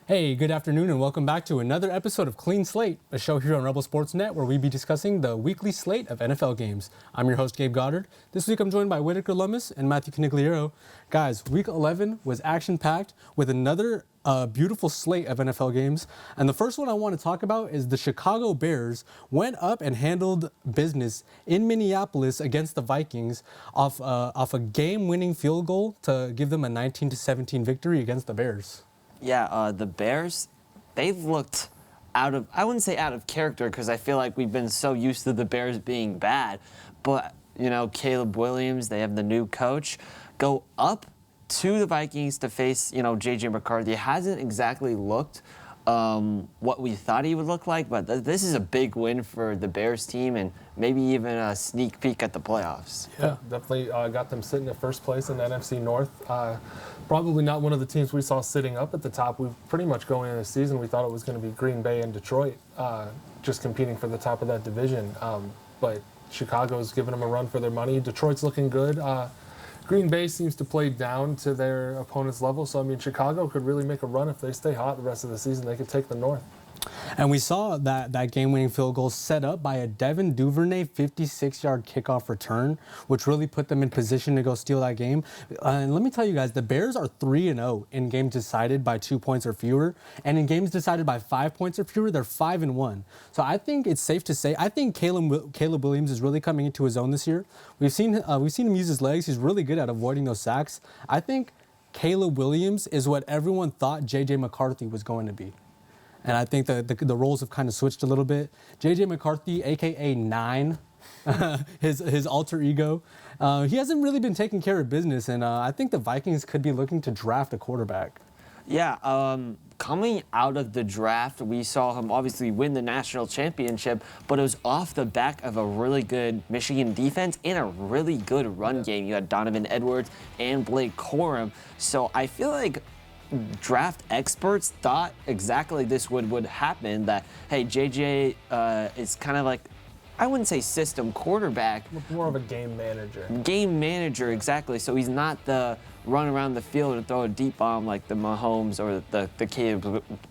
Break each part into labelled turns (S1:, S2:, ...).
S1: Hey, good afternoon and welcome back to another episode of Clean Slate, a show here on Rebel Sports Net where we be discussing the weekly slate of NFL games. I'm your host, Gabe Goddard. This week I'm joined by Whitaker Lummis and Matthew Canigliaro. Guys, week 11 was action-packed with another beautiful slate of NFL games. And the first one I want to talk about is the Chicago Bears went up and handled business in Minneapolis against the Vikings off a game-winning field goal to give them a 19-17 victory against the Bears.
S2: Yeah, the Bears, they've looked I wouldn't say out of character because I feel like we've been so used to the Bears being bad. But, Caleb Williams, they have the new coach, go up to the Vikings to face, J.J. McCarthy. It hasn't exactly looked what we thought he would look like, but this is a big win for the Bears team and maybe even a sneak peek at the playoffs.
S3: Yeah, definitely got them sitting at first place in the NFC North. Probably not one of the teams we saw sitting up at the top. We pretty much going into the season, we thought it was going to be Green Bay and Detroit just competing for the top of that division. But Chicago's giving them a run for their money. Detroit's looking good. Green Bay seems to play down to their opponent's level. So, Chicago could really make a run if they stay hot the rest of the season. They could take the North.
S1: And we saw that game-winning field goal set up by a Devin Duvernay 56-yard kickoff return, which really put them in position to go steal that game. And let me tell you guys, the Bears are 3-0 in games decided by 2 points or fewer. And in games decided by 5 points or fewer, they're 5-1. So I think it's safe to say, I think Caleb Williams is really coming into his own this year. We've seen him use his legs. He's really good at avoiding those sacks. I think Caleb Williams is what everyone thought J.J. McCarthy was going to be. And I think that the roles have kind of switched a little bit. J.J. McCarthy, a.k.a. Nine, his alter ego, he hasn't really been taking care of business. And I think the Vikings could be looking to draft a quarterback.
S2: Yeah, coming out of the draft, we saw him obviously win the national championship, but it was off the back of a really good Michigan defense and a really good run game. You had Donovan Edwards and Blake Corum. So I feel like draft experts thought exactly this would happen, that, hey, JJ is kind of like, I wouldn't say system quarterback.
S3: More of a game manager.
S2: Game manager, exactly. So he's not the run around the field and throw a deep bomb like the Mahomes or the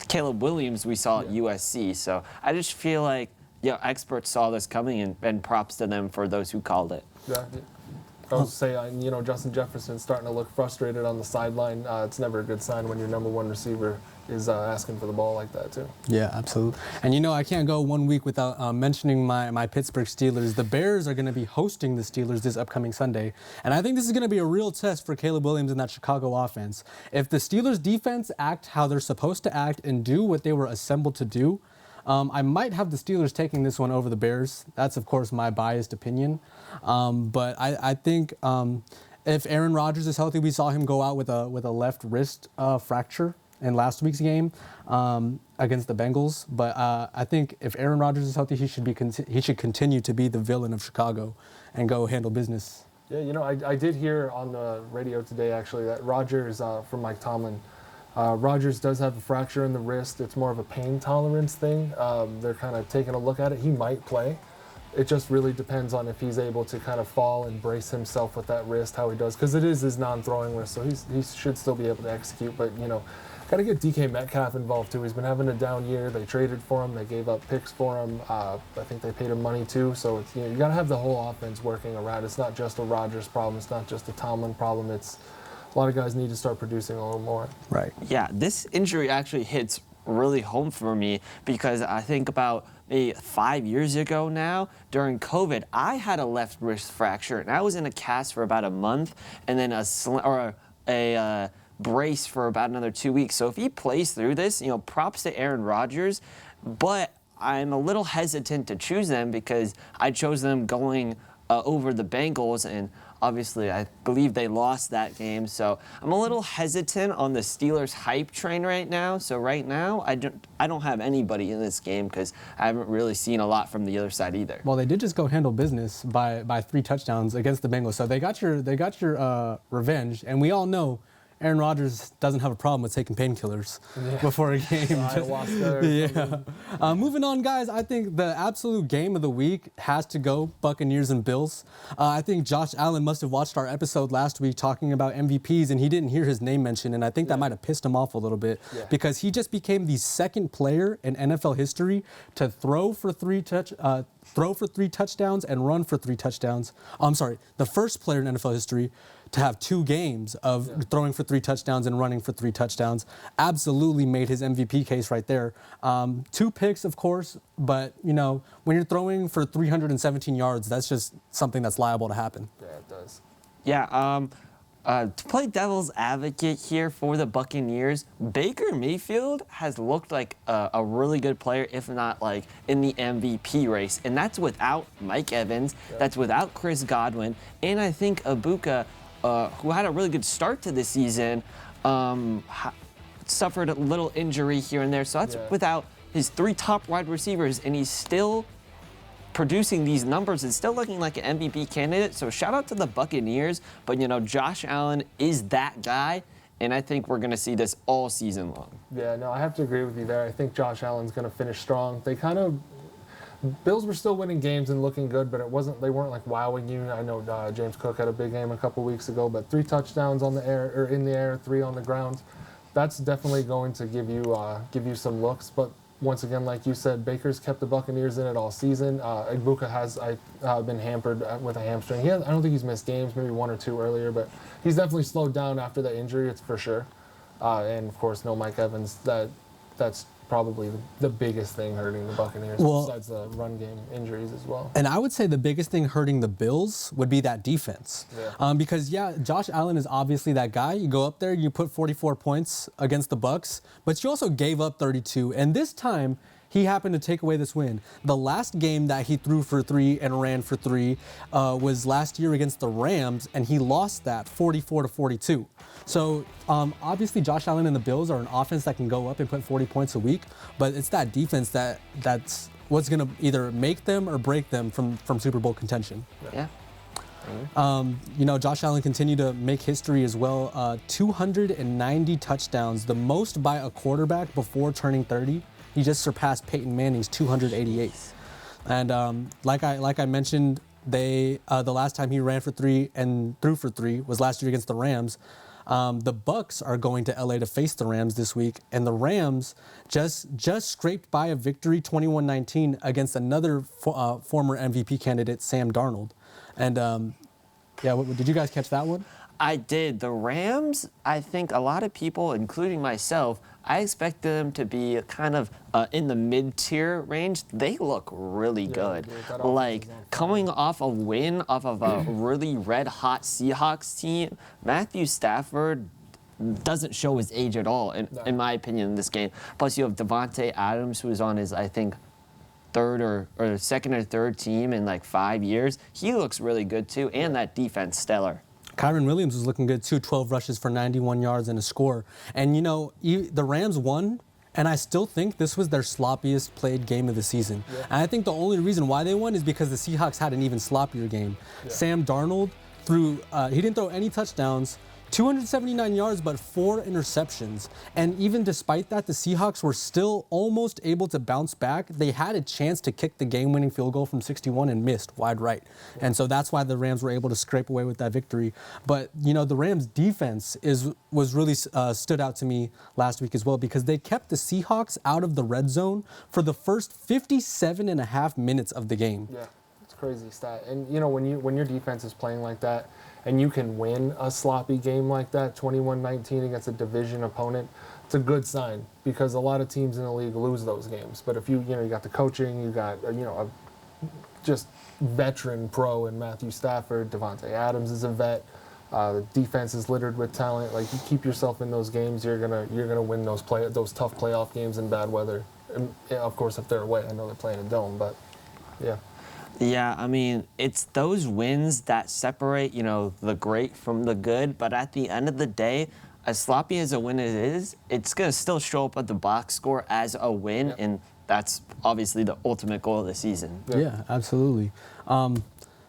S2: Caleb Williams we saw at USC. So I just feel like experts saw this coming and props to them for those who called it.
S3: Yeah. I was say, Justin Jefferson's starting to look frustrated on the sideline. It's never a good sign when your number one receiver is asking for the ball like that, too.
S1: Yeah, absolutely. And, I can't go 1 week without mentioning my Pittsburgh Steelers. The Bears are going to be hosting the Steelers this upcoming Sunday. And I think this is going to be a real test for Caleb Williams and that Chicago offense. If the Steelers defense act how they're supposed to act and do what they were assembled to do, I might have the Steelers taking this one over the Bears. That's, of course, my biased opinion. But I think if Aaron Rodgers is healthy, we saw him go out with a left wrist fracture in last week's game against the Bengals. But I think if Aaron Rodgers is healthy, he should continue to be the villain of Chicago and go handle business.
S3: Yeah, I did hear on the radio today, actually, that Rodgers, from Mike Tomlin, Rodgers does have a fracture in the wrist. It's more of a pain tolerance thing. They're kind of taking a look at it. He might play. It just really depends on if he's able to kind of fall and brace himself with that wrist, how he does. Because it is his non-throwing wrist, so he should still be able to execute. But, got to get DK Metcalf involved, too. He's been having a down year. They traded for him. They gave up picks for him. I think they paid him money, too. So, it's, you got to have the whole offense working around. It's not just a Rodgers problem. It's not just a Tomlin problem. It's a lot of guys need to start producing a little more.
S1: Right.
S2: Yeah, this injury actually hits really home for me because I think about maybe 5 years ago now, during COVID, I had a left wrist fracture, and I was in a cast for about a month, and then a brace for about another 2 weeks. So if he plays through this, props to Aaron Rodgers, but I'm a little hesitant to choose them because I chose them going over the Bengals, and obviously I believe they lost that game. So I'm a little hesitant on the Steelers hype train right now. So right now I don't have anybody in this game because I haven't really seen a lot from the other side either.
S1: Well, they did just go handle business by 3 touchdowns against the Bengals. So they got your revenge, and we all know Aaron Rodgers doesn't have a problem with taking painkillers before a game.
S3: Ayahuasca or
S1: Yeah. Moving on, guys, I think the absolute game of the week has to go Buccaneers and Bills. I think Josh Allen must have watched our episode last week talking about MVPs, and he didn't hear his name mentioned, and I think that might have pissed him off a little bit because he just became the second player in NFL history to throw for three touchdowns and run for 3 touchdowns. I'm sorry, the first player in NFL history to have 2 games of throwing for 3 touchdowns and running for 3 touchdowns. Absolutely made his MVP case right there. 2 picks, of course, but you know, when you're throwing for 317 yards, that's just something that's liable to happen.
S3: Yeah, it does.
S2: Yeah, to play devil's advocate here for the Buccaneers, Baker Mayfield has looked like a really good player, if not like in the MVP race. And that's without Mike Evans, that's without Chris Godwin, and I think Ibuka, who had a really good start to the season, suffered a little injury here and there. So that's without his 3 top wide receivers, and he's still producing these numbers and still looking like an MVP candidate. So shout out to the Buccaneers, but you know, Josh Allen is that guy, and I think we're gonna see this all season long.
S3: Yeah, no, I have to agree with you there. I think Josh Allen's gonna finish strong. Bills were still winning games and looking good, but they weren't like wowing you. I know James Cook had a big game a couple weeks ago, but 3 touchdowns on the air or in the air, 3 on the ground. That's definitely going to give you some looks. But once again, like you said, Baker's kept the Buccaneers in it all season. Ibuka has been hampered with a hamstring. I don't think he's missed games, maybe 1 or 2 earlier, but he's definitely slowed down after the injury, it's for sure. And of course, no Mike Evans. That's probably the biggest thing hurting the Buccaneers, besides the run game injuries as well.
S1: And I would say the biggest thing hurting the Bills would be that defense. Because Josh Allen is obviously that guy. You go up there, you put 44 points against the Bucs, but you also gave up 32. And this time, he happened to take away this win. The last game that he threw for 3 and ran for 3 was last year against the Rams, and he lost that 44-42. So obviously Josh Allen and the Bills are an offense that can go up and put 40 points a week, but it's that defense that's what's going to either make them or break them from Super Bowl contention.
S2: Yeah.
S1: You know, Josh Allen continued to make history as well. 290 touchdowns, the most by a quarterback before turning 30. He just surpassed Peyton Manning's 288. And like I mentioned, the last time he ran for 3 and threw for 3 was last year against the Rams. The Bucs are going to LA to face the Rams this week, and the Rams just scraped by a victory 21-19 against another former MVP candidate, Sam Darnold. And did you guys catch that one?
S2: I did. The Rams, I think a lot of people, including myself, I expect them to be kind of in the mid-tier range. They look really good. Like, coming off a win off of a really red-hot Seahawks team, Matthew Stafford doesn't show his age at all, in my opinion, in this game. Plus, you have Devontae Adams, who is on his, I think, second or third team in like 5 years. He looks really good, too, and that defense, stellar.
S1: Kyron Williams was looking good too, 12 rushes for 91 yards and a score. And you know, the Rams won, and I still think this was their sloppiest played game of the season. And I think the only reason why they won is because the Seahawks had an even sloppier game. Sam Darnold he didn't throw any touchdowns, 279 yards, but 4 interceptions. And even despite that, the Seahawks were still almost able to bounce back. They had a chance to kick the game-winning field goal from 61 and missed wide right. And so that's why the Rams were able to scrape away with that victory. But, you know, the Rams' defense was really stood out to me last week as well, because they kept the Seahawks out of the red zone for the first 57 and a half minutes of the game.
S3: Yeah, it's a crazy stat. And, you know, when your defense is playing like that, and you can win a sloppy game like that, 21-19 against a division opponent, it's a good sign, because a lot of teams in the league lose those games. But if you got the coaching, you got a just veteran pro in Matthew Stafford, Devontae Adams is a vet. The defense is littered with talent. Like, you keep yourself in those games, you're gonna win those tough playoff games in bad weather. And of course, if they're away, I know they're playing a dome, but yeah.
S2: Yeah, I mean, it's those wins that separate, the great from the good. But at the end of the day, as sloppy as a win it is, it's going to still show up at the box score as a win. And that's obviously the ultimate goal of the season.
S1: Yeah, absolutely. The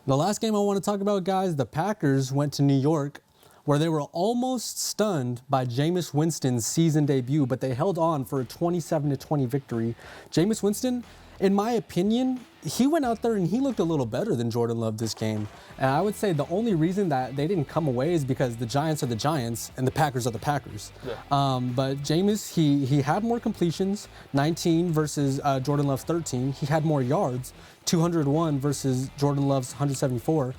S1: last game I want to talk about, guys, the Packers went to New York, where they were almost stunned by Jameis Winston's season debut, but they held on for a 27-20 victory. Jameis Winston, in my opinion, he went out there and he looked a little better than Jordan Love this game. And I would say the only reason that they didn't come away is because the Giants are the Giants and the Packers are the Packers.
S3: Yeah.
S1: But Jameis, he had more completions, 19 versus Jordan Love's 13. He had more yards, 201 versus Jordan Love's 174.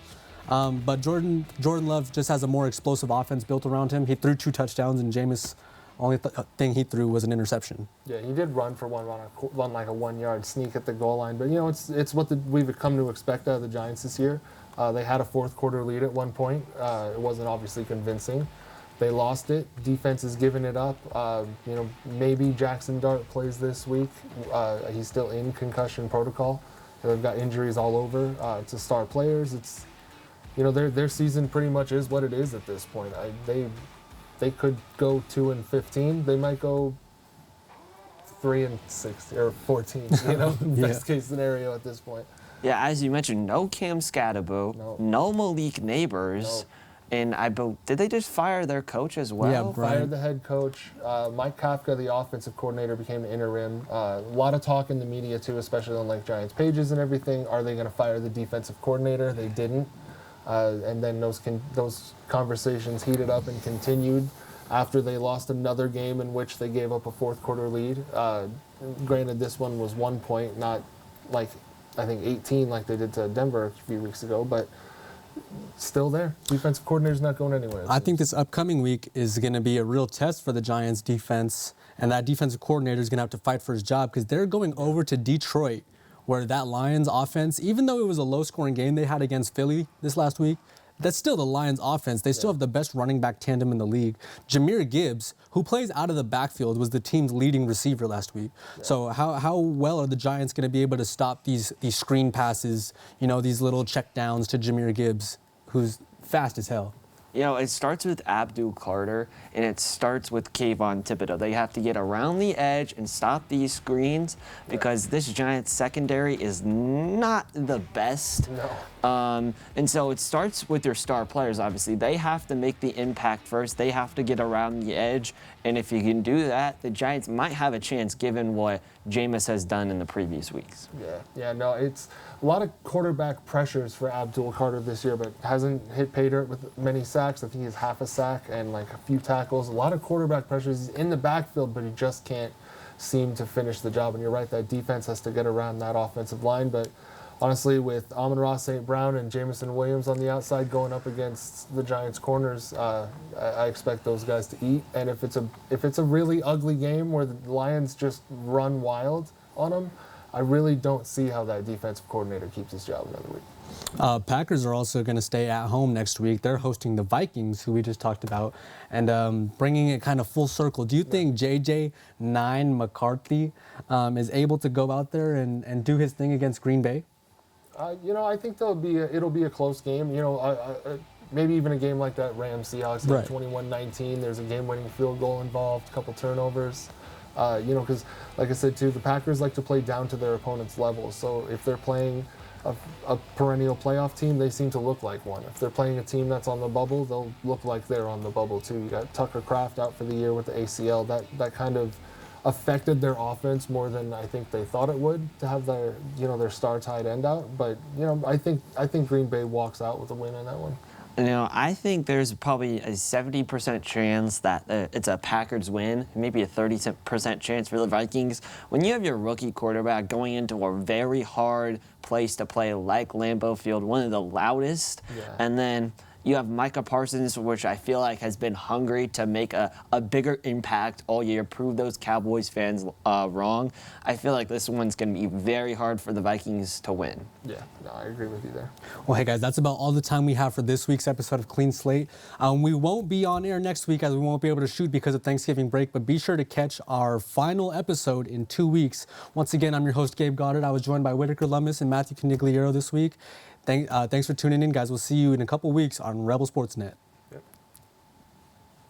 S1: But Jordan Love just has a more explosive offense built around him. He threw 2 touchdowns, and Jameis, only thing he threw was an interception.
S3: Yeah, he did run for one like a 1-yard sneak at the goal line, but it's what we've come to expect out of the Giants this year. They had a fourth quarter lead at one point. It wasn't obviously convincing. They lost it. Defense is giving it up. Maybe Jackson Dart plays this week. He's still in concussion protocol. They've got injuries all over to star players. It's their season pretty much is what it is at this point. They could go 2-15. They might go 3-6 or 14. Best case scenario at this point.
S2: Yeah, as you mentioned, no Cam Scatterbo, no Malik Neighbors, and did they just fire their coach as well?
S1: Yeah,
S3: fired the head coach. Mike Kafka, the offensive coordinator, became interim. A lot of talk in the media too, especially on like Giants pages and everything. Are they going to fire the defensive coordinator? They didn't. And then those conversations heated up and continued after they lost another game in which they gave up a fourth quarter lead. Granted, this one was 1 point, not like I think 18 like they did to Denver a few weeks ago, but still there. Defensive coordinator's not going anywhere.
S1: I think this upcoming week is going to be a real test for the Giants defense, and that defensive coordinator is going to have to fight for his job because they're going over to Detroit, where that Lions offense, even though it was a low-scoring game they had against Philly this last week, that's still the Lions offense. They still have the best running back tandem in the league. Jahmyr Gibbs, who plays out of the backfield, was the team's leading receiver last week. Yeah. So how well are the Giants going to be able to stop these screen passes, these little check downs to Jahmyr Gibbs, who's fast as hell?
S2: It starts with Abdul Carter, and it starts with Kayvon Thibodeau. They have to get around the edge and stop these screens because this Giants secondary is not the best.
S3: No.
S2: And so it starts with your star players, obviously. They have to make the impact first. They have to get around the edge. And if you can do that, the Giants might have a chance given what Jameis has done in the previous weeks.
S3: No, it's a lot of quarterback pressures for Abdul Carter this year, but hasn't hit pay dirt with many sacks. I think he's half a sack and like a few tackles. A lot of quarterback pressures. He's in the backfield, but he just can't seem to finish the job. And you're right, that defense has to get around that offensive line. But honestly, with Amon-Ra St. Brown and Jameson Williams on the outside going up against the Giants corners, I expect those guys to eat. And if it's a really ugly game where the Lions just run wild on them, I really don't see how that defensive coordinator keeps his job another week.
S1: Packers are also going to stay at home next week. They're hosting the Vikings, who we just talked about, and bringing it kind of full circle. Do you think J.J. 9 McCarthy is able to go out there and do his thing against Green Bay?
S3: I think it'll be a close game. Maybe even a game like that Rams-Seahawks game, 21-19. There's a game-winning field goal involved, a couple turnovers. Because like I said too, the Packers like to play down to their opponent's level. So if they're playing a perennial playoff team, they seem to look like one. If they're playing a team that's on the bubble, they'll look like they're on the bubble too. You got Tucker Kraft out for the year with the ACL. That kind of affected their offense more than I think they thought it would to have their star tight end out. But I think Green Bay walks out with a win in that one.
S2: I think there's probably a 70% chance that it's a Packers win, maybe a 30% chance for the Vikings. When you have your rookie quarterback going into a very hard place to play like Lambeau Field, one of the loudest, and then you have Micah Parsons, which I feel like has been hungry to make a bigger impact all year, prove those Cowboys fans wrong. I feel like this one's going to be very hard for the Vikings to win.
S3: Yeah, no, I agree with you there.
S1: Well, hey, guys, that's about all the time we have for this week's episode of Clean Slate. We won't be on air next week as we won't be able to shoot because of Thanksgiving break, but be sure to catch our final episode in 2 weeks. Once again, I'm your host, Gabe Goddard. I was joined by Whitaker Lummis and Matthew Conigliaro this week. Thanks for tuning in, guys. We'll see you in a couple weeks on Rebel Sportsnet.